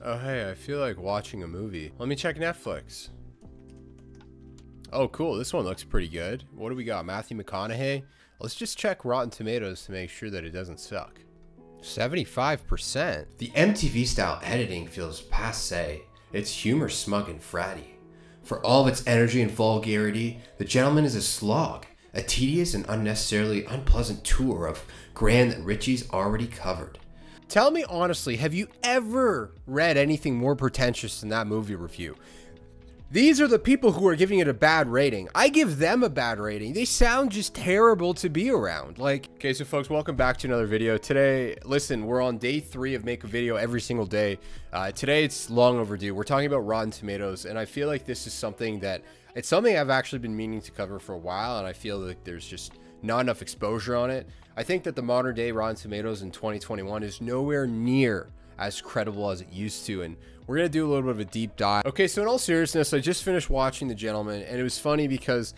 Oh, hey, I feel like watching a movie. Let me check Netflix. Oh, cool. This one looks pretty good. What do we got? Matthew McConaughey? Let's just check Rotten Tomatoes to make sure that it doesn't suck. 75%. The MTV-style editing feels passé. Its humor smug and fratty. For all of its energy and vulgarity, The Gentleman is a slog. A tedious and unnecessarily unpleasant tour of ground that Richie's already covered. Tell me honestly, have you ever read anything more pretentious than that movie review? These are the people who are giving it a bad rating. I give them a bad rating. They sound just terrible to be around. Like, okay, so folks, welcome back to another video. Today, listen, we're on day 3 of Make a Video every single day. Today, it's long overdue. We're talking about Rotten Tomatoes, and I feel like this is something that, it's something I've actually been meaning to cover for a while, and I feel like there's just not enough exposure on it. I think that the modern day Rotten Tomatoes in 2021 is nowhere near as credible as it used to, and we're gonna do a little bit of a deep dive. Okay, so in all seriousness, I just finished watching The Gentleman, and it was funny because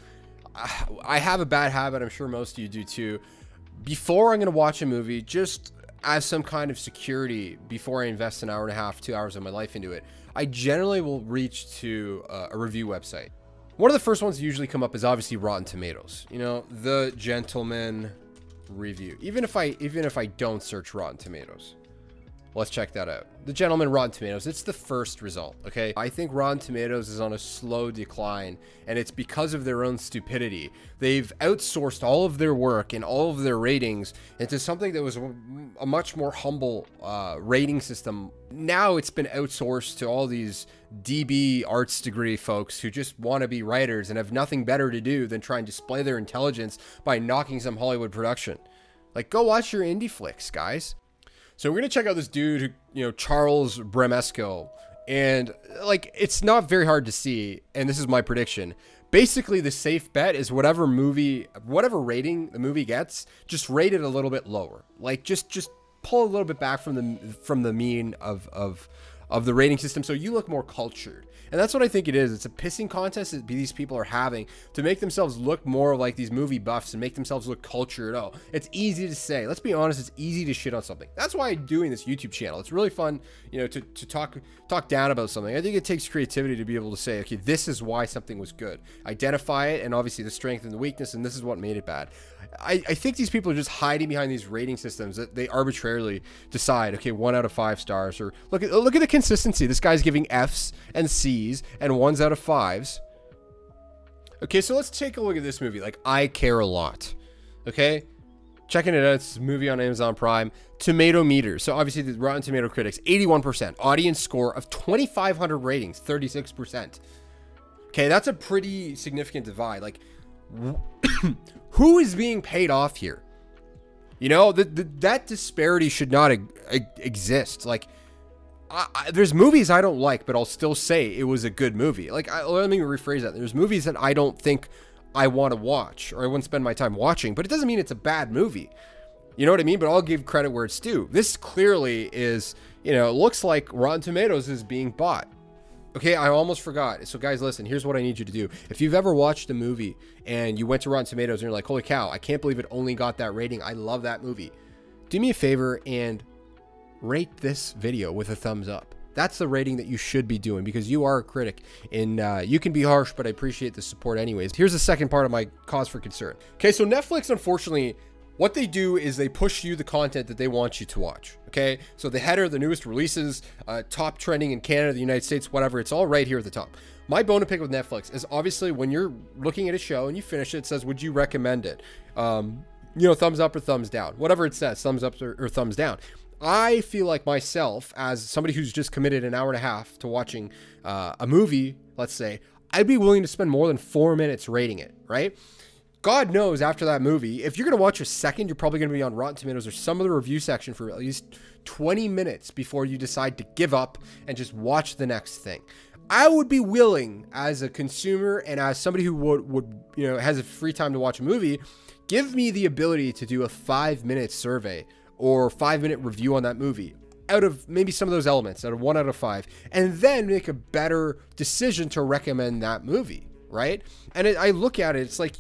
I have a bad habit, I'm sure most of you do too. Before I'm gonna watch a movie, just as some kind of security, before I invest an hour and a half, 2 hours of my life into it, I generally will reach to a review website. One of the first ones that usually come up is obviously Rotten Tomatoes. You know, The Gentleman review. Even if I don't search Rotten Tomatoes. Let's check that out. The Gentleman Rotten Tomatoes, it's the first result, okay? I think Rotten Tomatoes is on a slow decline, and it's because of their own stupidity. They've outsourced all of their work and all of their ratings into something that was a much more humble rating system. Now it's been outsourced to all these DB arts degree folks who just want to be writers and have nothing better to do than try and display their intelligence by knocking some Hollywood production. Like, go watch your indie flicks, guys. So we're going to check out this dude, who, you know, Charles Bramesco, and like, it's not very hard to see. And this is my prediction. Basically, the safe bet is whatever rating the movie gets, just rate it a little bit lower. Like, just pull a little bit back from the mean of the rating system, so you look more cultured. And that's what I think it is. It's a pissing contest that these people are having to make themselves look more like these movie buffs and make themselves look cultured. Oh, it's easy to say. Let's be honest, it's easy to shit on something. That's why I'm doing this YouTube channel. It's really fun, you know, to talk down about something. I think it takes creativity to be able to say, okay, this is why something was good. Identify it, and obviously the strength and the weakness, and this is what made it bad. I think these people are just hiding behind these rating systems that they arbitrarily decide, okay, 1 out of 5 stars, or look at the consistency. This guy's giving F's and C's and 1s out of 5s. Okay, so let's take a look at this movie. Like, I Care a Lot. Okay, checking it out. It's a movie on Amazon Prime. Tomato meter. So obviously the Rotten Tomato critics, 81%. Audience score of 2,500 ratings, 36%. Okay, that's a pretty significant divide. Like, who is being paid off here? You know, that disparity should not exist. Like, there's movies I don't like, but I'll still say it was a good movie. Like, let me rephrase that. There's movies that I don't think I want to watch, or I wouldn't spend my time watching, but it doesn't mean it's a bad movie. You know what I mean? But I'll give credit where it's due. This clearly is, you know, it looks like Rotten Tomatoes is being bought. Okay, I almost forgot. So guys, listen, here's what I need you to do. If you've ever watched a movie and you went to Rotten Tomatoes and you're like, holy cow, I can't believe it only got that rating. I love that movie. Do me a favor and rate this video with a thumbs up. That's the rating that you should be doing, because you are a critic, and you can be harsh, but I appreciate the support anyways. Here's the second part of my cause for concern. Okay, so Netflix, unfortunately, what they do is they push you the content that they want you to watch. Okay, so the header, the newest releases, top trending in Canada, the United States, whatever, it's all right here at the top. My bone to pick with Netflix is obviously when you're looking at a show and you finish it, it says, would you recommend it? You know, thumbs up or thumbs down, whatever it says, thumbs up or thumbs down. I feel like myself, as somebody who's just committed an hour and a half to watching a movie, let's say, I'd be willing to spend more than 4 minutes rating it, right? God knows after that movie, if you're going to watch a second, you're probably going to be on Rotten Tomatoes or some of the review section for at least 20 minutes before you decide to give up and just watch the next thing. I would be willing, as a consumer and as somebody who would you know, has a free time to watch a movie, give me the ability to do a 5-minute survey or 5-minute review on that movie out of maybe some of those elements, out of 1 out of 5, and then make a better decision to recommend that movie, right? And I look at it, it's like,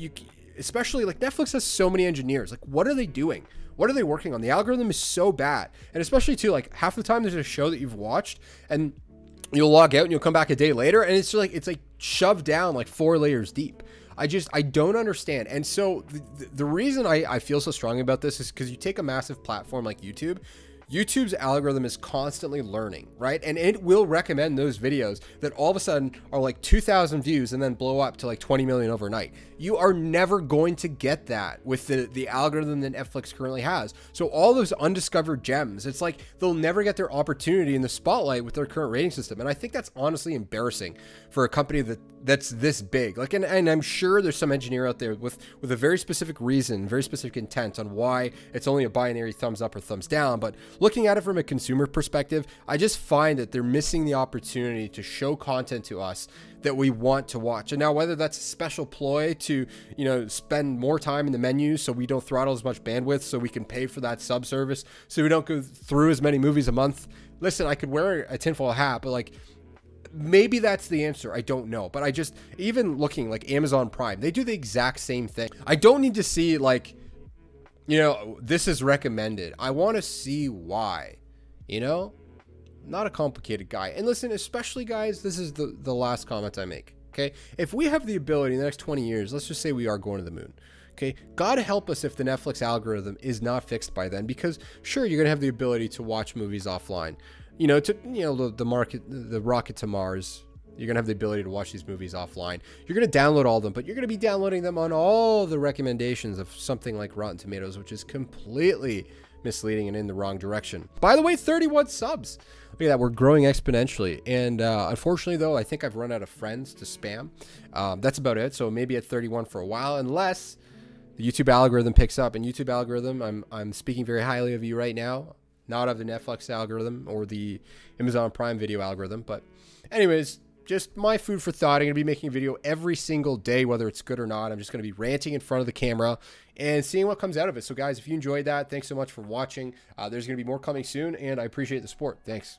especially like Netflix has so many engineers. Like, what are they doing? What are they working on? The algorithm is so bad. And especially too, like half the time there's a show that you've watched and you'll log out and you'll come back a day later and it's like shoved down like 4 layers deep. I don't understand. And so the reason I feel so strongly about this is because you take a massive platform like YouTube. YouTube's algorithm is constantly learning, right? And it will recommend those videos that all of a sudden are like 2,000 views and then blow up to like 20 million overnight. You are never going to get that with the algorithm that Netflix currently has. So all those undiscovered gems, it's like they'll never get their opportunity in the spotlight with their current rating system. And I think that's honestly embarrassing for a company that's this big. Like, and I'm sure there's some engineer out there with a very specific reason, very specific intent on why it's only a binary thumbs up or thumbs down. But looking at it from a consumer perspective, I just find that they're missing the opportunity to show content to us that we want to watch. And now whether that's a special ploy to, you know, spend more time in the menu so we don't throttle as much bandwidth so we can pay for that sub service so we don't go through as many movies a month. Listen, I could wear a tinfoil hat, but like, maybe that's the answer. I don't know. But I just, even looking like Amazon Prime, they do the exact same thing. I don't need to see like, you know, this is recommended. I want to see why, you know, not a complicated guy. And listen, especially guys, this is the last comment I make. Okay. If we have the ability in the next 20 years, let's just say we are going to the moon. Okay. God help us if the Netflix algorithm is not fixed by then, because sure, you're going to have the ability to watch movies offline. You know, the rocket to Mars, you're going to have the ability to watch these movies offline. You're going to download all of them, but you're going to be downloading them on all the recommendations of something like Rotten Tomatoes, which is completely misleading and in the wrong direction. By the way, 31 subs. Look at that. We're growing exponentially. And unfortunately, though, I think I've run out of friends to spam. That's about it. So maybe at 31 for a while, unless the YouTube algorithm picks up. And YouTube algorithm, I'm speaking very highly of you right now. Not of the Netflix algorithm or the Amazon Prime Video algorithm. But anyways, just my food for thought. I'm going to be making a video every single day, whether it's good or not. I'm just going to be ranting in front of the camera and seeing what comes out of it. So guys, if you enjoyed that, thanks so much for watching. There's going to be more coming soon, and I appreciate the support. Thanks.